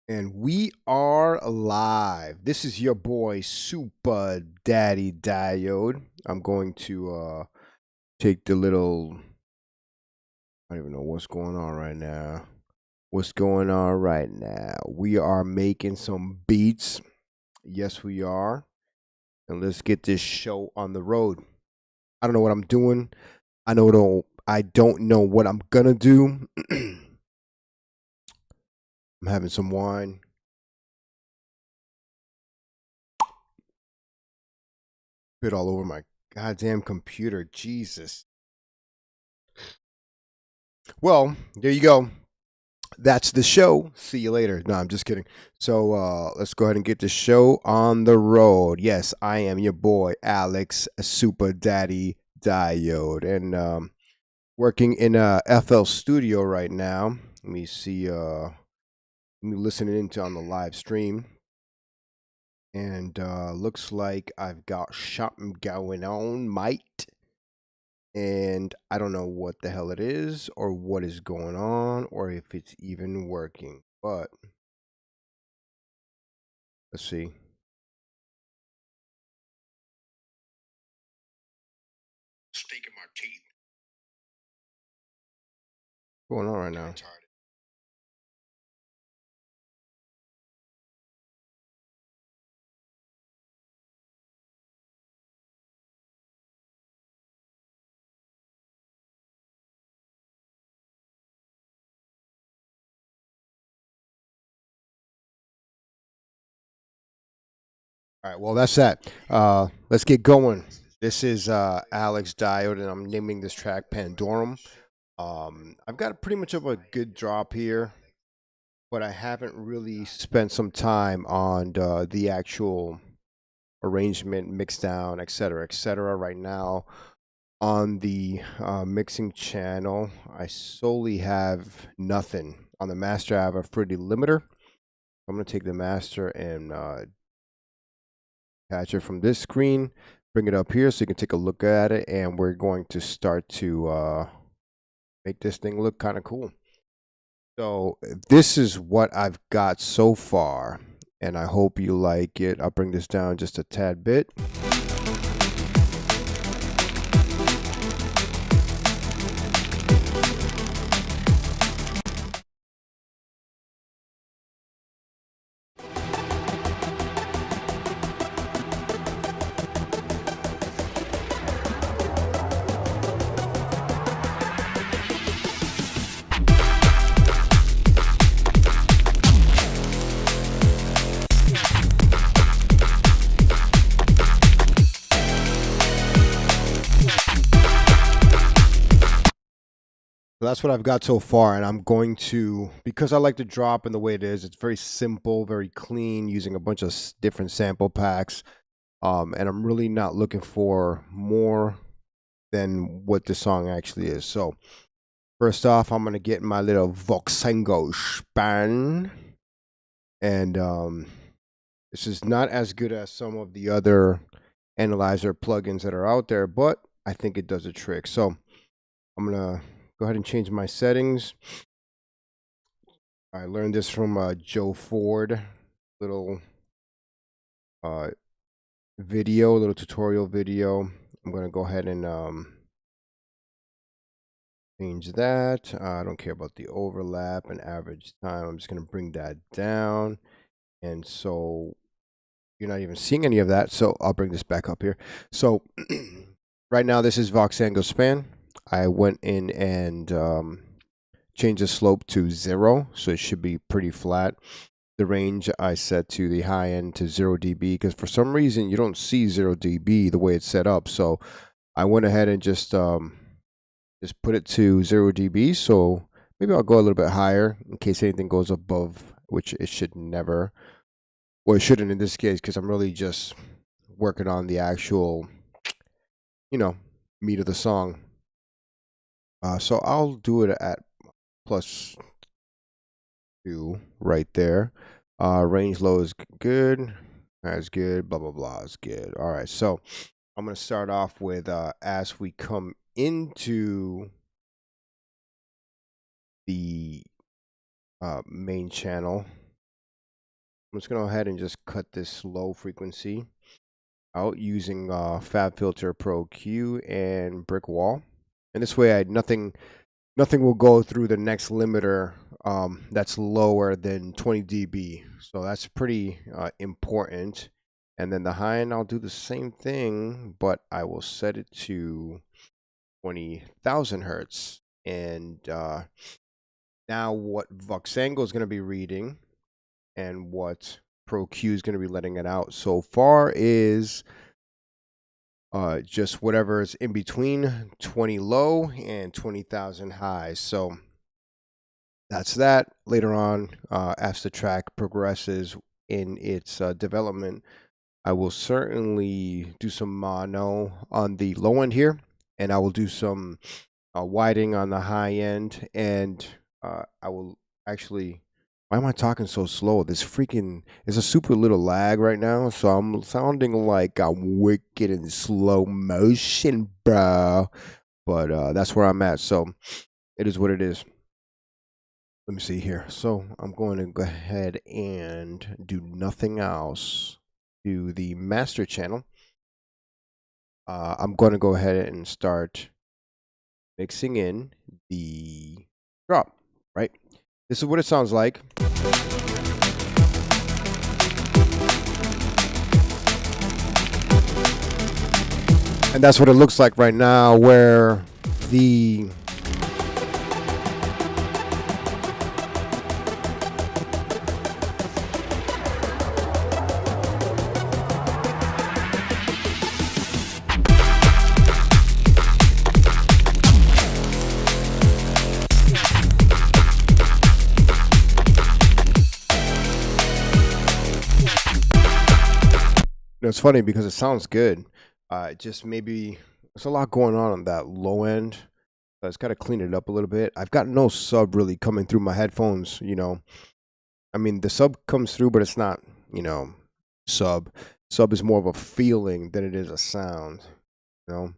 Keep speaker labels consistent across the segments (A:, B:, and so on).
A: And we are live. This is your boy Super Daddy Diode. I'm going to take the little I don't even know what's going on right now. What's going on right now? We are making some beats. Yes, we are. And let's get this show on the road. I don't know what I'm doing. I don't know what I'm gonna do. I'm having some wine. Spit all over my goddamn computer. Jesus. Well, there you go. That's the show. See you later. No, I'm just kidding. So let's go ahead and get the show on the road. Yes, I am your boy Alex Super Daddy Diode, and working in a FL studio right now. Let me see. Me listening into on the live stream, and looks like I've got something going on, mate. And I don't know what the hell it is, or what is going on, or if it's even working. But let's see. Steak in my teeth. What's going on right now? All right, well, that's that. Let's get going. This is Alex Diode, and I'm naming this track Pandorum. I've got pretty much of a good drop here, but I haven't really spent some time on the actual arrangement, mix down, etc., etc. Right now on the mixing channel, I solely have nothing. On the master, I have a pretty limiter. I'm going to take the master and catch it from this screen, bring it up here so you can take a look at it, and we're going to start to make this thing look kind of cool. So this is what I've got so far, and I hope you like it. I'll bring this down just a tad bit. So that's what I've got so far, and I'm going to, because I like the drop in the way it is, it's very simple, very clean, using a bunch of different sample packs, and I'm really not looking for more than what the song actually is. So first off, I'm going to get my little Voxengo span, and this is not as good as some of the other analyzer plugins that are out there, but I think it does a trick. So I'm going to go ahead and change my settings. I learned this from Joe Ford, little video, little tutorial video. I'm going to go ahead and change that. I don't care about the overlap and average time. I'm just going to bring that down. And so you're not even seeing any of that. So I'll bring this back up here. So right now, this is Voxengo span. I went in and changed the slope to 0. So it should be pretty flat. The range I set to the high end to 0 dB because for some reason you don't see 0 dB the way it's set up. So I went ahead and just put it to 0 dB. So maybe I'll go a little bit higher in case anything goes above, which it should never. Well, it shouldn't in this case because I'm really just working on the actual, meat of the song. So I'll do it at +2 right there. Range low is good. That's good. Blah, blah, blah is good. All right. So I'm going to start off with as we come into the main channel. I'm just going to go ahead and just cut this low frequency out using FabFilter Pro Q and Brick Wall. And this way nothing will go through the next limiter that's lower than 20 dB. So that's pretty important. And then the high end, I'll do the same thing, but I will set it to 20,000 hertz. And now what Voxengo is going to be reading and what Pro Q is going to be letting it out so far is just whatever is in between 20 low and 20,000 high. So that's that. Later on, as the track progresses in its development, I will certainly do some mono on the low end here, and I will do some widening on the high end, and I will actually. Why am I talking so slow? This freaking is a super little lag right now, so I'm sounding like I'm wicked in slow motion, bro. But that's where I'm at, so it is what it is. Let me see here. So I'm going to go ahead and do nothing else to the master channel. I'm going to go ahead and start mixing in the drop, right? This is what it sounds like. And that's what it looks like right now, where the it's funny because it sounds good. Just maybe there's a lot going on that low end. So it's got to clean it up a little bit. I've got no sub really coming through my headphones. I mean, the sub comes through, but it's not, sub. Sub is more of a feeling than it is a sound. What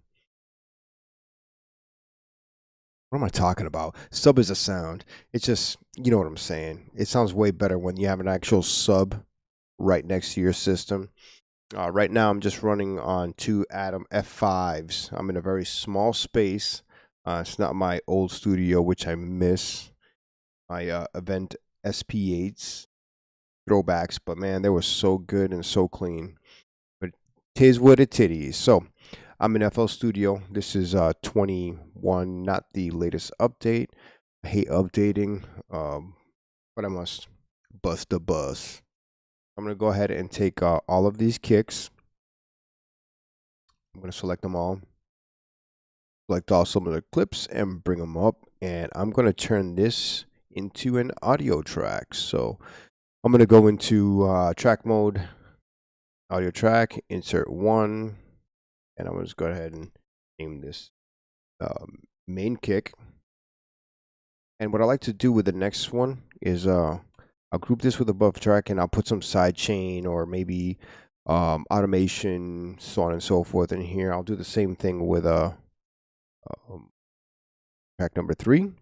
A: am I talking about? Sub is a sound. It's just, you know what I'm saying. It sounds way better when you have an actual sub right next to your system. Right now, I'm just running on 2 Atom F5s. I'm in a very small space. It's not my old studio, which I miss. My event SP8s throwbacks, but man, they were so good and so clean. But tis what it is. So I'm in FL Studio. This is 21, not the latest update. I hate updating, but I must bust the bus. I'm going to go ahead and take all of these kicks. I'm going to select them all. Select all some of the clips and bring them up. And I'm going to turn this into an audio track. So I'm going to go into track mode, audio track, insert 1. And I'm going to just go ahead and name this main kick. And what I like to do with the next one is I'll group this with a buff track and I'll put some side chain or maybe automation, so on and so forth in here. I'll do the same thing with track number 3.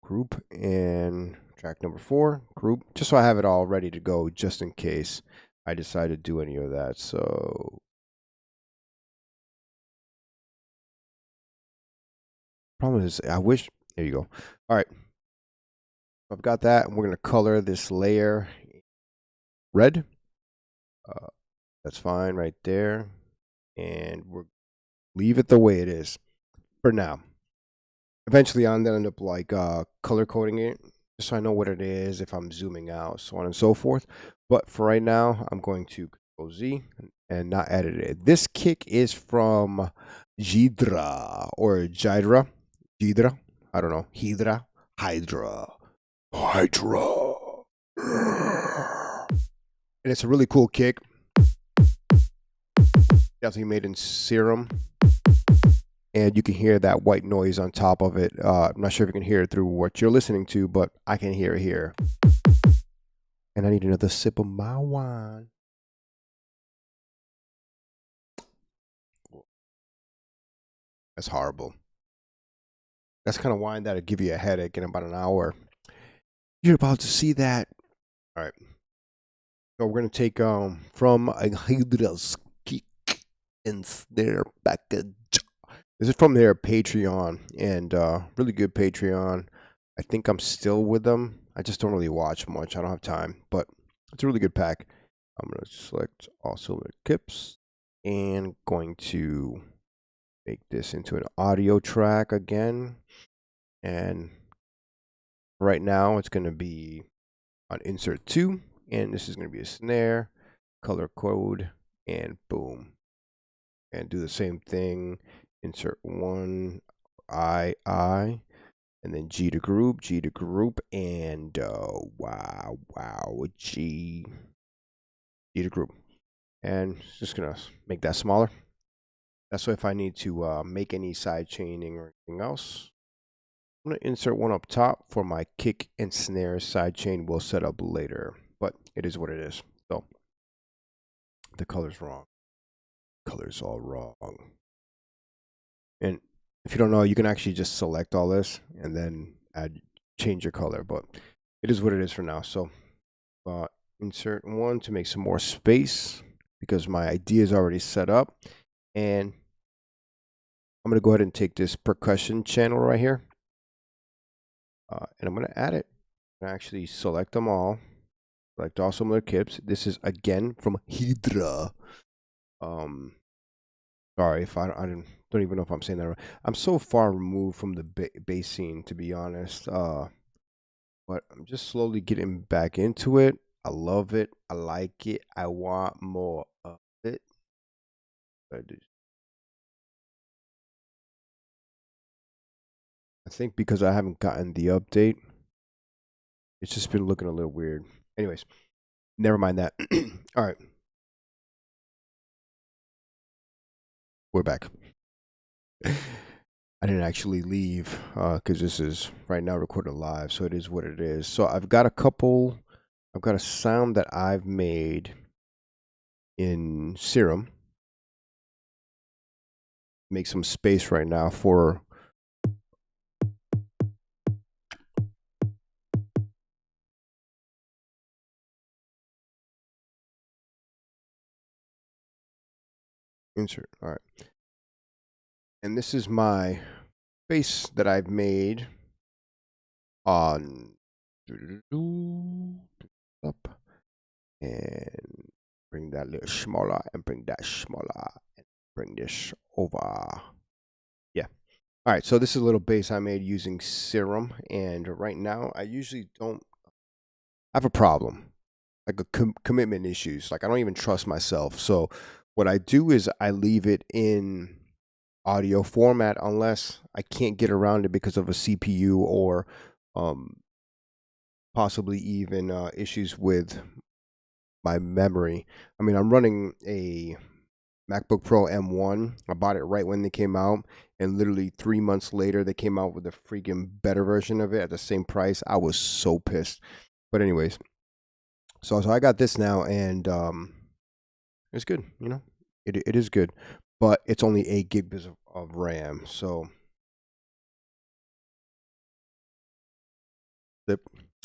A: Group, and track number 4, group, just so I have it all ready to go just in case I decide to do any of that. So problem is, I wish, there you go. All right. I've got that, and we're going to color this layer red. That's fine right there. And we'll leave it the way it is for now. Eventually, I'm going to end up like color coding it, just so I know what it is if I'm zooming out, so on and so forth. But for right now, I'm going to Control Z and not edit it. This kick is from Jidra or Jidra. Jidra? I don't know. Hydra. Hydra. And it's a really cool kick. Definitely made in Serum. And you can hear that white noise on top of it. I'm not sure if you can hear it through what you're listening to, but I can hear it here. And I need another sip of my wine. That's horrible. That's kind of wine that'll give you a headache in about an hour. You're about to see that. All right. So we're gonna take from a Hydra's kick and snare package. This is from their Patreon, and really good Patreon. I think I'm still with them. I just don't really watch much. I don't have time, but it's a really good pack. I'm gonna select all cylinder clips and going to make this into an audio track again. And right now it's gonna be on insert 2, and this is gonna be a snare, color code, and boom. And do the same thing. Insert 1, I, and then G to group, and wow, G to group. And just gonna make that smaller. That's so if I need to make any side chaining or anything else. I'm gonna insert one up top for my kick and snare side chain we'll set up later, but it is what it is. So the color's wrong. Color's all wrong. And if you don't know, you can actually just select all this and then change your color, but it is what it is for now. So insert 1 to make some more space because my idea is already set up. And I'm going to go ahead and take this percussion channel right here. And I'm going to add it. I'm going to actually select them all. Select all similar clips. This is again from Hydra. Sorry if I don't even know if I'm saying that right. I'm so far removed from the bass scene, to be honest. But I'm just slowly getting back into it. I love it. I like it. I want more of it. I think because I haven't gotten the update, it's just been looking a little weird. Anyways, never mind that. All right. We're back. I didn't actually leave because this is right now recorded live, so it is what it is. So I've got a sound that I've made in Serum. Make some space right now for insert. All right. And this is my bass that I've made on up and bring that little smaller and bring that smaller and bring this over. Yeah. All right. So this is a little bass I made using Serum. And right now I usually don't have a problem, like a commitment issues. Like I don't even trust myself. So what I do is I leave it in audio format unless I can't get around it because of a CPU or possibly even issues with my memory. I mean, I'm running a MacBook Pro M1. I bought it right when they came out, and literally 3 months later, they came out with a freaking better version of it at the same price. I was so pissed. But anyways, so I got this now, and it's good. You know, it is good, but it's only 8 gigs of RAM. So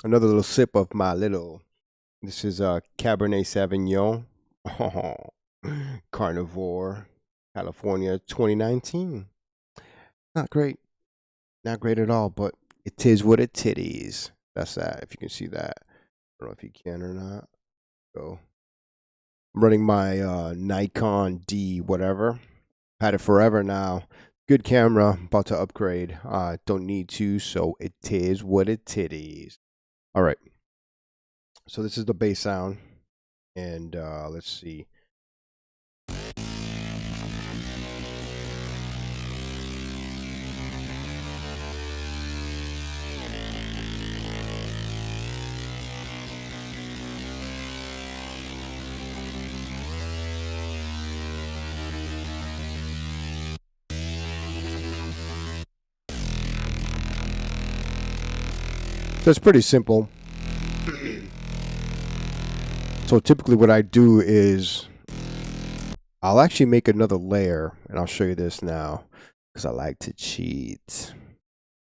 A: another little sip of my little. This is Cabernet Sauvignon, Carnivore, California, 2019. Not great, not great at all, but it is what it titties. That's that. If you can see that, I don't know if you can or not. So I'm running my Nikon D whatever. Had it forever now. Good camera. About to upgrade. Don't need to, so it is what it titties. All right. So this is the bass sound, and let's see. So it's pretty simple. So typically what I do is I'll actually make another layer, and I'll show you this now because I like to cheat.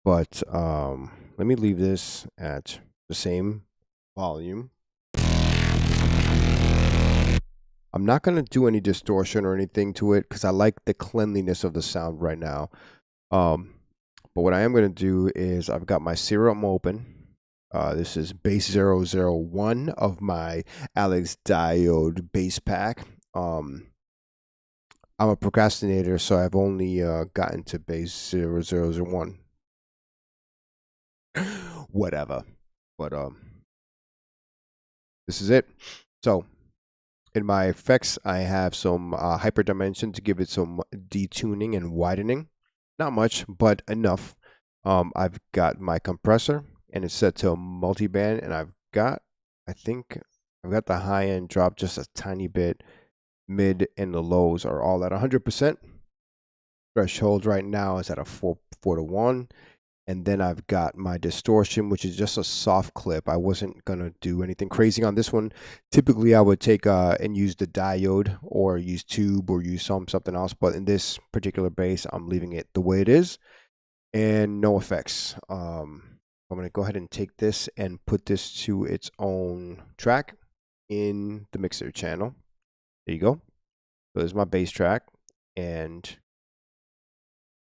A: But let me leave this at the same volume. I'm not going to do any distortion or anything to it because I like the cleanliness of the sound right now. Um, but what I am going to do is I've got my serum open. This is base 001 of my Alex Diode bass pack. I'm a procrastinator, so I've only gotten to base 0001. Whatever. But this is it. So in my effects, I have some hyperdimension to give it some detuning and widening. Not much, but enough. I've got my compressor, and it's set to multiband, and I think I've got the high end drop just a tiny bit. Mid and the lows are all at 100%. Threshold right now is at a 4 to 1. And then I've got my distortion, which is just a soft clip. I wasn't going to do anything crazy on this one. Typically, I would take and use the diode or use tube or use something else. But in this particular bass, I'm leaving it the way it is and no effects. I'm going to go ahead and take this and put this to its own track in the mixer channel. There you go. So there's my bass track. And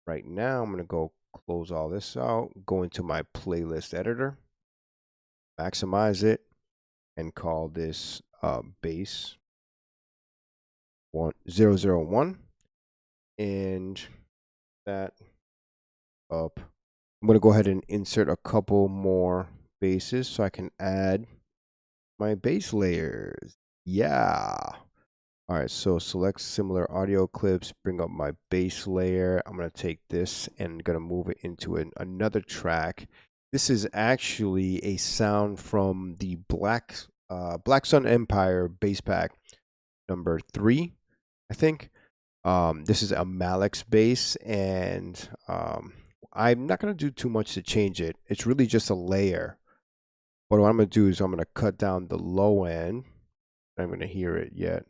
A: right now, I'm going to go close all this out, go into my playlist editor, maximize it, and call this bass 001, and that up. I'm going to go ahead and insert a couple more basses so I can add my bass layers. Yeah. All right, so select similar audio clips, bring up my bass layer. I'm going to take this and going to move it into another track. This is actually a sound from the Black Sun Empire bass pack number 3, I think. This is a Malix bass, and I'm not going to do too much to change it. It's really just a layer. But what I'm going to do is I'm going to cut down the low end. I'm going to hear it yet.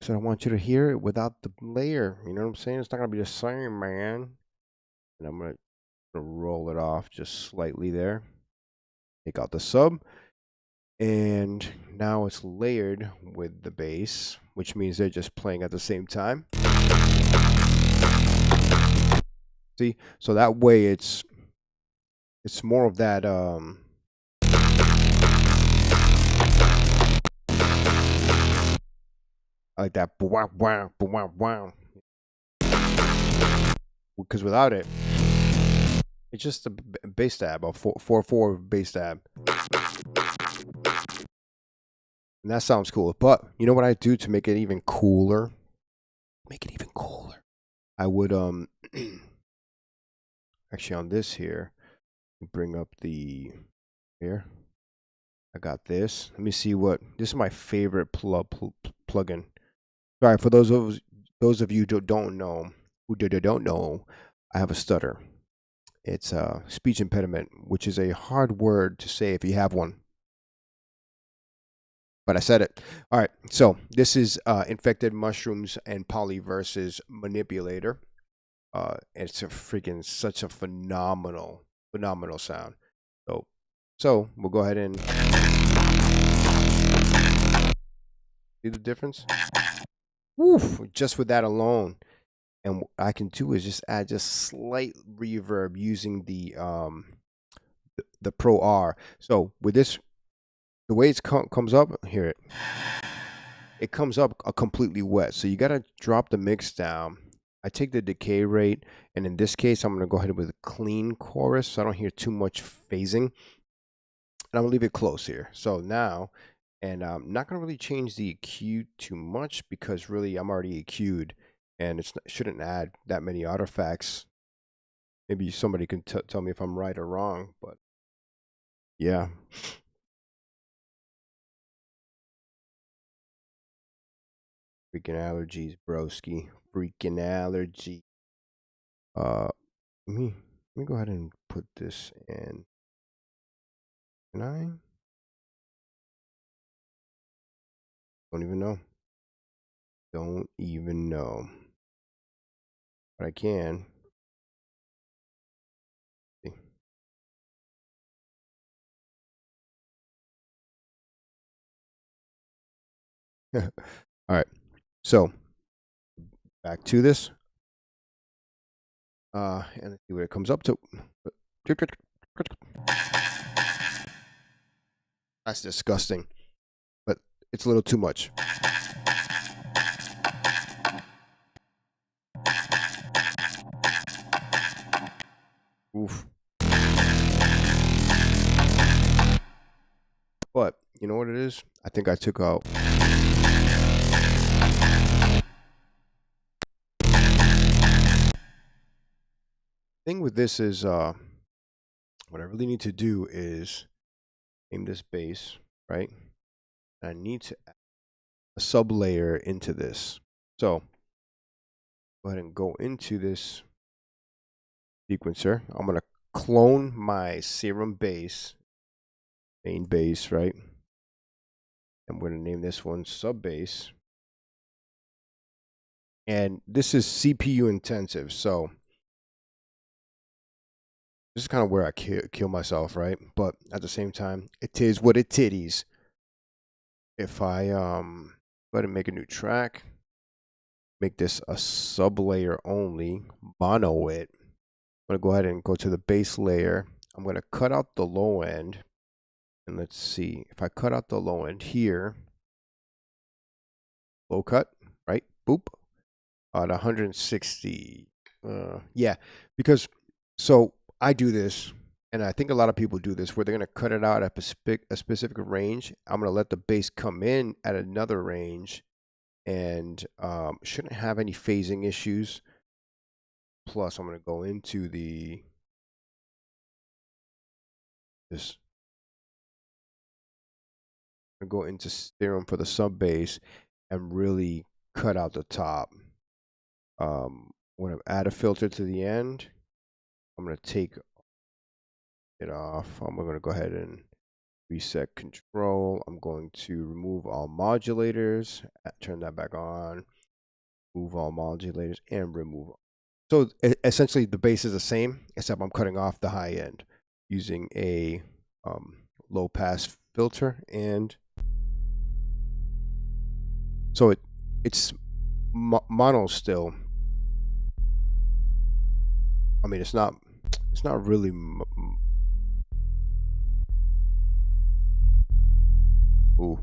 A: So I want you to hear it without the layer. You know what I'm saying? It's not going to be the same, man. And I'm going to roll it off just slightly there. Take out the sub. And now it's layered with the bass, which means they're just playing at the same time. See? So that way it's more of that I like that wow wow wow wow. Because without it, it's just a bass stab, a 4/4 bass stab. And that sounds cool. But you know what I do to make it even cooler? Make it even cooler. I would actually on this here, bring up the here. I got this. Let me see what this is my favorite plugin. All right, for those of you who don't know, I have a stutter. It's a speech impediment, which is a hard word to say if you have one. But I said it. All right, so this is Infected Mushrooms and Polyverse's Manipulator. It's a freaking such a phenomenal sound. So we'll go ahead and see the difference. Woof, just with that alone. And what I can do is just add just slight reverb using the Pro R. So with this, the way it comes up, hear it comes up completely wet. So you got to drop the mix down. I take the decay rate, and in this case, I'm going to go ahead with a clean chorus so I don't hear too much phasing. And I'm going to leave it close here. So now, and I'm not going to really change the EQ too much because really I'm already EQ'd, and it shouldn't add that many artifacts. Maybe somebody can tell me if I'm right or wrong, but yeah. Freaking allergies, broski. Freaking allergy. Let me go ahead and put this in. Can I? Don't even know. Don't even know. But I can. All right. So back to this. And let's see what it comes up to. That's disgusting, but it's a little too much. Oof. But you know what it is? I think I took out. Thing with this is what I really need to do is aim this base, right? And I need to add a sub layer into this. So go ahead and go into this sequencer. I'm gonna clone my serum base, main base, right? I'm gonna name this one sub base. And this is CPU intensive, so this is kind of where I kill myself, right? But at the same time, it is what it titties. If I go ahead and make a new track, make this a sub layer only, mono it. I'm gonna go ahead and go to the base layer. I'm gonna cut out the low end, and let's see if I cut out the low end here. Low cut, right? Boop. At 160. Yeah, because so I do this, and I think a lot of people do this, where they're gonna cut it out at a specific range. I'm gonna let the bass come in at another range, and shouldn't have any phasing issues. Plus, I'm gonna go into this. I'm gonna go into Serum for the sub bass and really cut out the top. I'm gonna add a filter to the end. I'm gonna take it off. I'm gonna go ahead and reset control. I'm going to remove all modulators, turn that back on, move all modulators, and remove. So essentially the bass is the same, except I'm cutting off the high end using a low pass filter. And so it's mono still. I mean, it's not really ooh.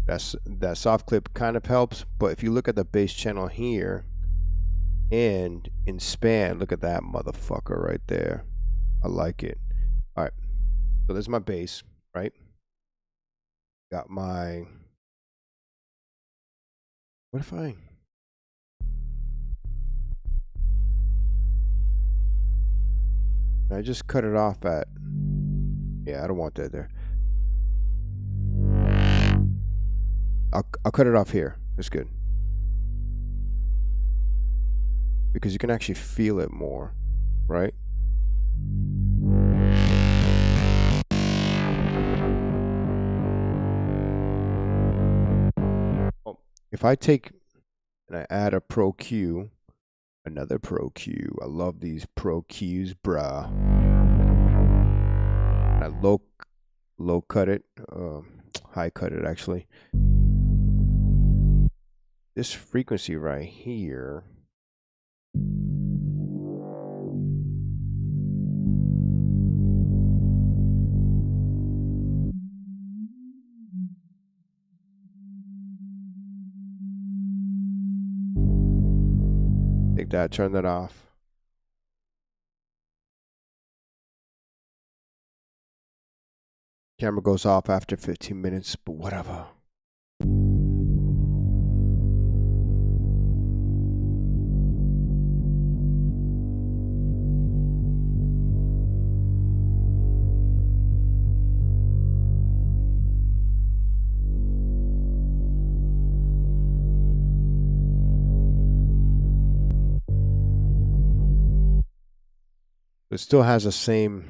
A: That soft clip kind of helps, but if you look at the bass channel here and in span, look at that motherfucker right there. I like it. All right, so there's my bass, right? Got my, what if I just cut it off at, yeah, I don't want that there. I'll cut it off here. That's good. Because you can actually feel it more, right? Oh, if I take and I add a Pro Q, another Pro Q. I love these Pro Qs, bruh. And I low cut it, high cut it actually. This frequency right here. Take that, turn that off. Camera goes off after 15 minutes, but whatever. It still has the same.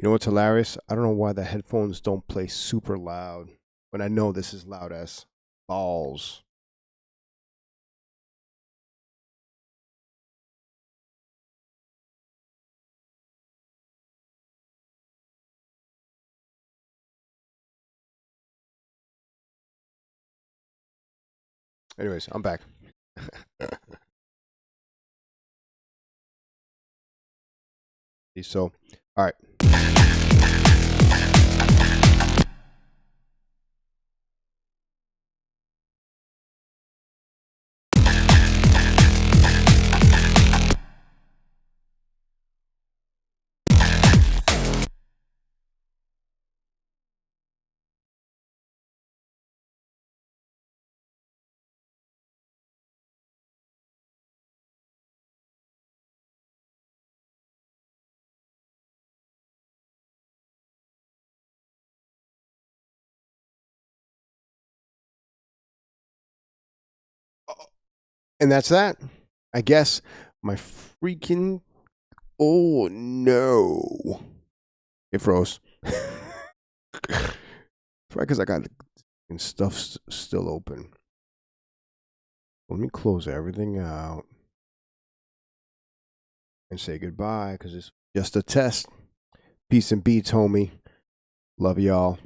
A: You know what's hilarious? I don't know why the headphones don't play super loud when I know this is loud as balls. Anyways, I'm back. So, all right. And that's that. I guess my freaking. Oh no. It froze. Because I got stuff still open. Let me close everything out and say goodbye because it's just a test. Peace and beats, homie. Love y'all.